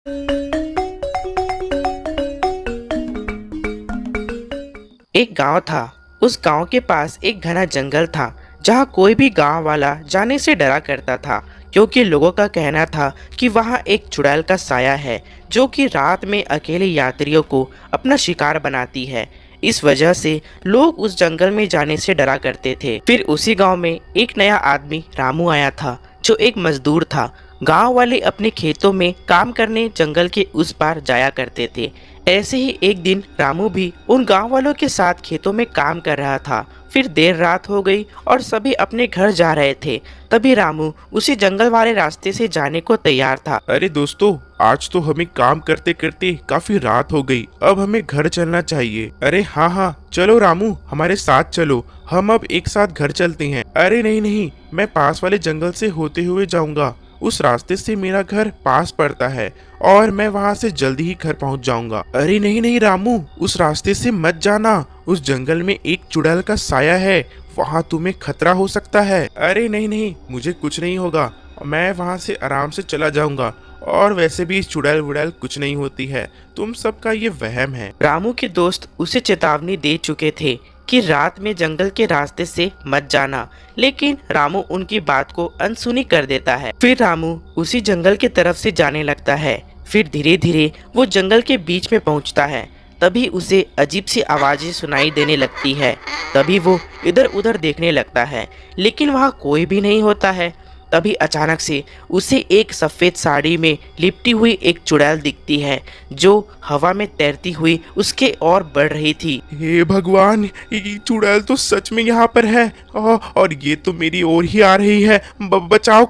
एक गांव था। उस गांव के पास एक घना जंगल था जहां कोई भी गांव वाला जाने से डरा करता था, क्योंकि लोगों का कहना था कि वहां एक चुड़ैल का साया है जो कि रात में अकेले यात्रियों को अपना शिकार बनाती है। इस वजह से लोग उस जंगल में जाने से डरा करते थे। फिर उसी गांव में एक नया आदमी रामू आया था जो एक मजदूर था। गांव वाले अपने खेतों में काम करने जंगल के उस पार जाया करते थे। ऐसे ही एक दिन रामू भी उन गांव वालों के साथ खेतों में काम कर रहा था। फिर देर रात हो गई और सभी अपने घर जा रहे थे। तभी रामू उसी जंगल वाले रास्ते से जाने को तैयार था। अरे दोस्तों, आज तो हमें काम करते करते काफी रात हो गई। अब हमें घर चलना चाहिए। अरे हाँ हाँ, चलो रामू, हमारे साथ चलो। हम अब एक साथ घर चलते हैं। अरे नहीं नहीं, मैं पास वाले जंगल से होते हुए जाऊंगा। उस रास्ते से मेरा घर पास पड़ता है और मैं वहां से जल्दी ही घर पहुंच जाऊंगा। अरे नहीं नहीं रामू, उस रास्ते से मत जाना। उस जंगल में एक चुड़ैल का साया है, वहां तुम्हें खतरा हो सकता है। अरे नहीं नहीं, मुझे कुछ नहीं होगा, मैं वहां से आराम से चला जाऊंगा। और वैसे भी इस चुड़ैल वुड़ैल कुछ नहीं होती है, तुम सबका ये वहम है। रामू के दोस्त उसे चेतावनी दे चुके थे कि रात में जंगल के रास्ते से मत जाना, लेकिन रामू उनकी बात को अनसुनी कर देता है। फिर रामू उसी जंगल की तरफ से जाने लगता है। फिर धीरे धीरे वो जंगल के बीच में पहुंचता है। तभी उसे अजीब सी आवाजें सुनाई देने लगती है। तभी वो इधर उधर देखने लगता है, लेकिन वहाँ कोई भी नहीं होता है। तभी अचानक से उसे एक सफेद साड़ी में लिपटी हुई एक चुड़ैल दिखती है जो हवा में तैरती हुई उसके ओर बढ़ रही थी। हे भगवान, ये चुड़ैल तो सच में यहाँ पर है और ये तो मेरी ओर ही आ रही है। बचाओ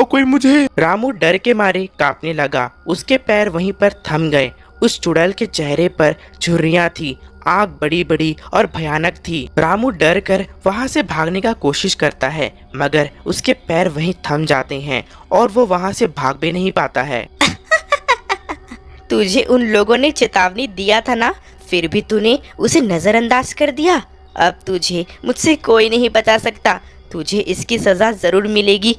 कोई मुझे। रामू डर के मारे कांपने लगा। उसके पैर वहीं पर थम गए। उस चुड़ैल के चेहरे पर झुर्रियां थी, आंख बड़ी बड़ी और भयानक थी। रामू डर कर वहां से भागने का कोशिश करता है, मगर उसके पैर वहीं थम जाते हैं और वो वहां से भाग भी नहीं पाता है। तुझे उन लोगों ने चेतावनी दिया था ना, फिर भी तूने उसे नजरअंदाज कर दिया। अब तुझे मुझसे कोई नहीं बचा सकता, तुझे इसकी सजा जरूर मिलेगी।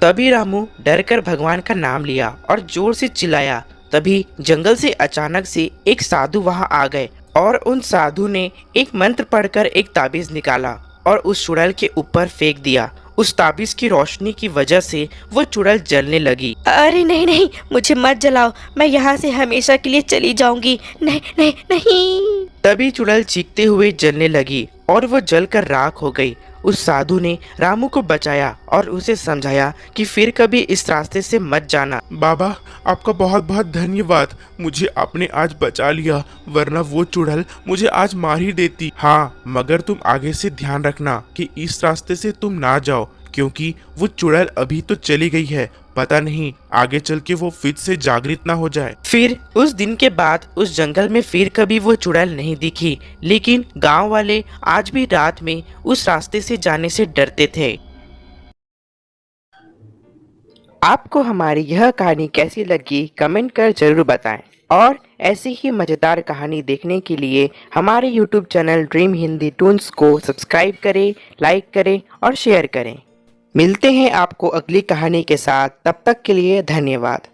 तभी रामू डर कर भगवान का नाम लिया और जोर से चिल्लाया। तभी जंगल से अचानक से एक साधु वहां आ गए और उन साधु ने एक मंत्र पढ़कर एक ताबीज निकाला और उस चुड़ैल के ऊपर फेंक दिया। उस ताबीज की रोशनी की वजह से वो चुड़ैल जलने लगी। अरे नहीं नहीं, मुझे मत जलाओ, मैं यहाँ से हमेशा के लिए चली जाऊंगी। नहीं नहीं नहीं। तभी चुड़ैल चीखते हुए जलने लगी और वो जलकर राख हो गई। उस साधु ने रामू को बचाया और उसे समझाया कि फिर कभी इस रास्ते से मत जाना। बाबा, आपका बहुत बहुत धन्यवाद, मुझे आपने आज बचा लिया, वरना वो चुड़ैल मुझे आज मार ही देती। हाँ, मगर तुम आगे से ध्यान रखना कि इस रास्ते से तुम ना जाओ, क्योंकि वो चुड़ैल अभी तो चली गई है, पता नहीं आगे चल के वो फिर से जागृत ना हो जाए। फिर उस दिन के बाद उस जंगल में फिर कभी वो चुड़ैल नहीं दिखी, लेकिन गांव वाले आज भी रात में उस रास्ते से जाने से डरते थे। आपको हमारी यह कहानी कैसी लगी कमेंट कर जरूर बताएं और ऐसी ही मज़ेदार कहानी देखने के लिए हमारे YouTube channel dream Hindi Toons को सब्सक्राइब करें, लाइक करें और शेयर करें। मिलते हैं आपको अगली कहानी के साथ, तब तक के लिए धन्यवाद।